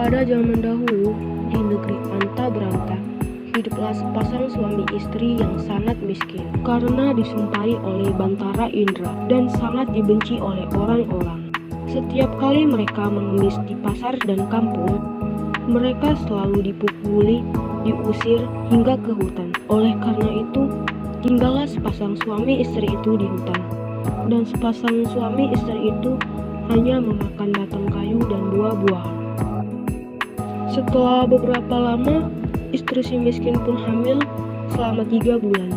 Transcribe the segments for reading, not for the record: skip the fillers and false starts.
Pada zaman dahulu, di negeri Anta Beranta, hiduplah sepasang suami istri yang sangat miskin karena disumpahi oleh Bantara Indra dan sangat dibenci oleh orang-orang. Setiap kali mereka mengemis di pasar dan kampung, mereka selalu dipukuli, diusir hingga ke hutan. Oleh karena itu, tinggallah sepasang suami istri itu di hutan. Dan sepasang suami istri itu hanya memakan batang kayu dan buah-buahan. Setelah beberapa lama, istri si miskin pun hamil selama 3 bulan.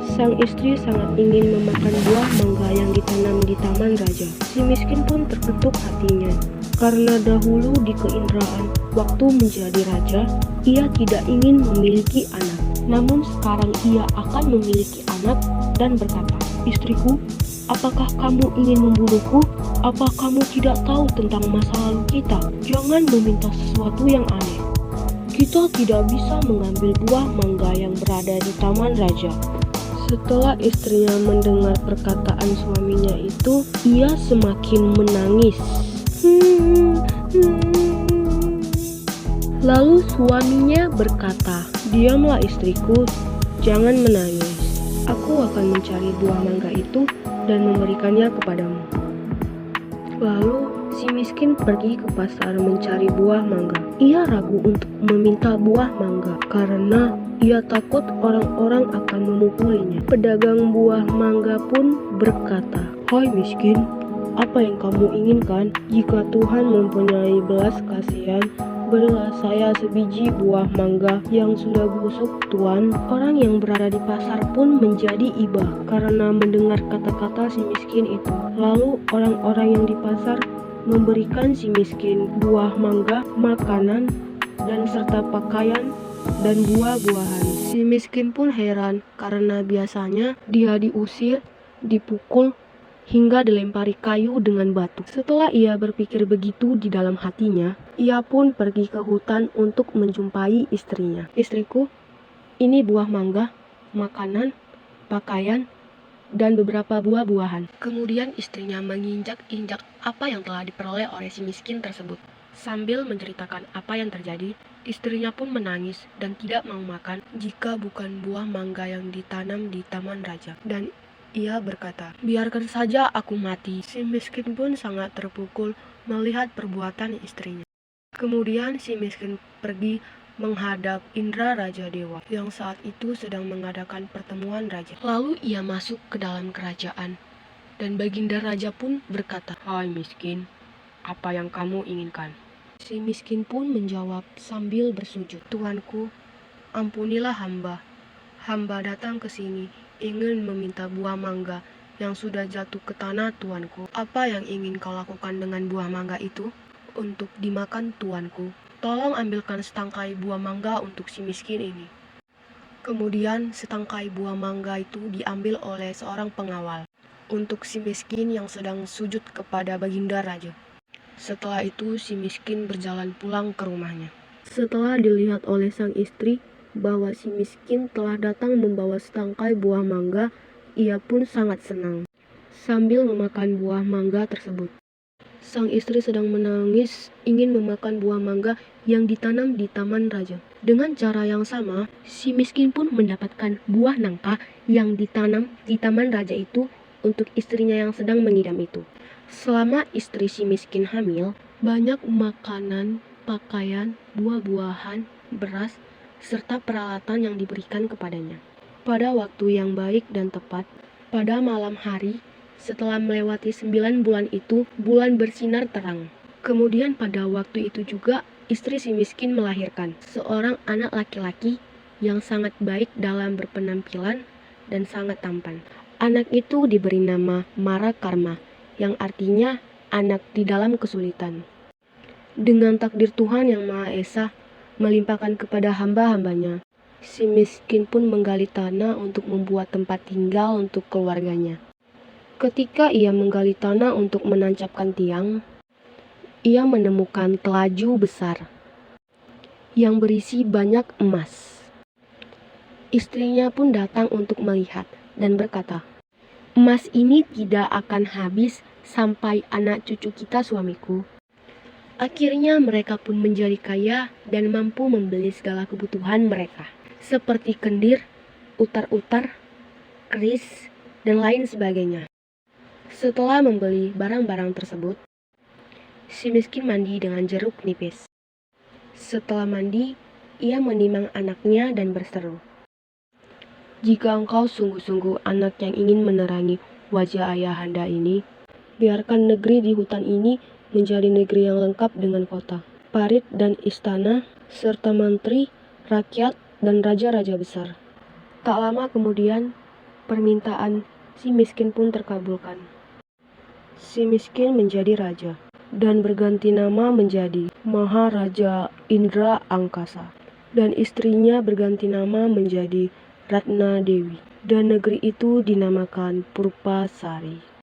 Sang istri sangat ingin memakan buah mangga yang ditanam di taman raja. Si miskin pun terketuk hatinya, karena dahulu di keindraan waktu menjadi raja, ia tidak ingin memiliki anak. Namun sekarang ia akan memiliki anak dan berkata, "Istriku, apakah kamu ingin membunuhku? Apa kamu tidak tahu tentang masa lalu kita? Jangan meminta sesuatu yang aneh. Kita tidak bisa mengambil buah mangga yang berada di taman raja." Setelah istrinya mendengar perkataan suaminya itu, ia semakin menangis. Lalu suaminya berkata, "Diamlah istriku, jangan menangis. Aku akan mencari buah mangga itu dan memberikannya kepadamu." Lalu si miskin pergi ke pasar mencari buah mangga. Ia ragu untuk meminta buah mangga karena ia takut orang-orang akan memukulinya. Pedagang buah mangga pun berkata, "Hai miskin, apa yang kamu inginkan? Jika Tuhan mempunyai belas kasihan, berilah saya sebiji buah mangga yang sudah busuk, Tuan." Orang yang berada di pasar pun menjadi iba karena mendengar kata-kata si miskin itu. Lalu orang-orang yang di pasar memberikan si miskin buah mangga, makanan, dan serta pakaian dan buah-buahan. Si miskin pun heran karena biasanya dia diusir, dipukul, hingga dilempari kayu dengan batu. Setelah ia berpikir begitu di dalam hatinya, ia pun pergi ke hutan untuk menjumpai istrinya. "Istriku, ini buah mangga, makanan, pakaian, dan beberapa buah-buahan." Kemudian istrinya menginjak-injak apa yang telah diperoleh oleh si miskin tersebut. Sambil menceritakan apa yang terjadi, istrinya pun menangis dan tidak mau makan jika bukan buah mangga yang ditanam di taman raja. Dan ia berkata, "Biarkan saja aku mati." Si miskin pun sangat terpukul melihat perbuatan istrinya. Kemudian si miskin pergi menghadap Indra Raja Dewa yang saat itu sedang mengadakan pertemuan raja. Lalu ia masuk ke dalam kerajaan dan Baginda Raja pun berkata, "Hai miskin, apa yang kamu inginkan?" Si miskin pun menjawab sambil bersujud, "Tuanku, ampunilah hamba. Hamba datang ke sini ingin meminta buah mangga yang sudah jatuh ke tanah, Tuanku. Apa yang ingin kau lakukan dengan buah mangga itu?" "Untuk dimakan, Tuanku. Tolong ambilkan setangkai buah mangga untuk si miskin ini." Kemudian setangkai buah mangga itu diambil oleh seorang pengawal untuk si miskin yang sedang sujud kepada Baginda Raja. Setelah itu si miskin berjalan pulang ke rumahnya. Setelah dilihat oleh sang istri bahwa si miskin telah datang membawa setangkai buah mangga, ia pun sangat senang sambil memakan buah mangga tersebut. Sang istri sedang menangis ingin memakan buah mangga yang ditanam di taman raja. Dengan cara yang sama, si miskin pun mendapatkan buah nangka yang ditanam di taman raja itu untuk istrinya yang sedang mengidam itu. Selama istri si miskin hamil, banyak makanan, pakaian, buah-buahan, beras, serta peralatan yang diberikan kepadanya. Pada waktu yang baik dan tepat, pada malam hari, setelah melewati 9 bulan itu, bulan bersinar terang. Kemudian pada waktu itu juga, istri si miskin melahirkan seorang anak laki-laki yang sangat baik dalam berpenampilan dan sangat tampan. Anak itu diberi nama Marakarma, yang artinya anak di dalam kesulitan. Dengan takdir Tuhan yang Maha Esa melimpahkan kepada hamba-hambanya, si miskin pun menggali tanah untuk membuat tempat tinggal untuk keluarganya. Ketika ia menggali tanah untuk menancapkan tiang, ia menemukan telaju besar yang berisi banyak emas. Istrinya pun datang untuk melihat dan berkata, "Emas ini tidak akan habis sampai anak cucu kita, suamiku." Akhirnya mereka pun menjadi kaya dan mampu membeli segala kebutuhan mereka, seperti kendir, utar-utar, keris, dan lain sebagainya. Setelah membeli barang-barang tersebut, si miskin mandi dengan jeruk nipis. Setelah mandi, ia menimang anaknya dan berseru, "Jika engkau sungguh-sungguh anak yang ingin menerangi wajah ayahanda ini, biarkan negeri di hutan ini menjadi negeri yang lengkap dengan kota, parit dan istana, serta menteri, rakyat, dan raja-raja besar." Tak lama kemudian, permintaan si miskin pun terkabulkan. Si miskin menjadi raja dan berganti nama menjadi Maharaja Indra Angkasa, dan istrinya berganti nama menjadi Ratna Dewi, dan negeri itu dinamakan Purpasari.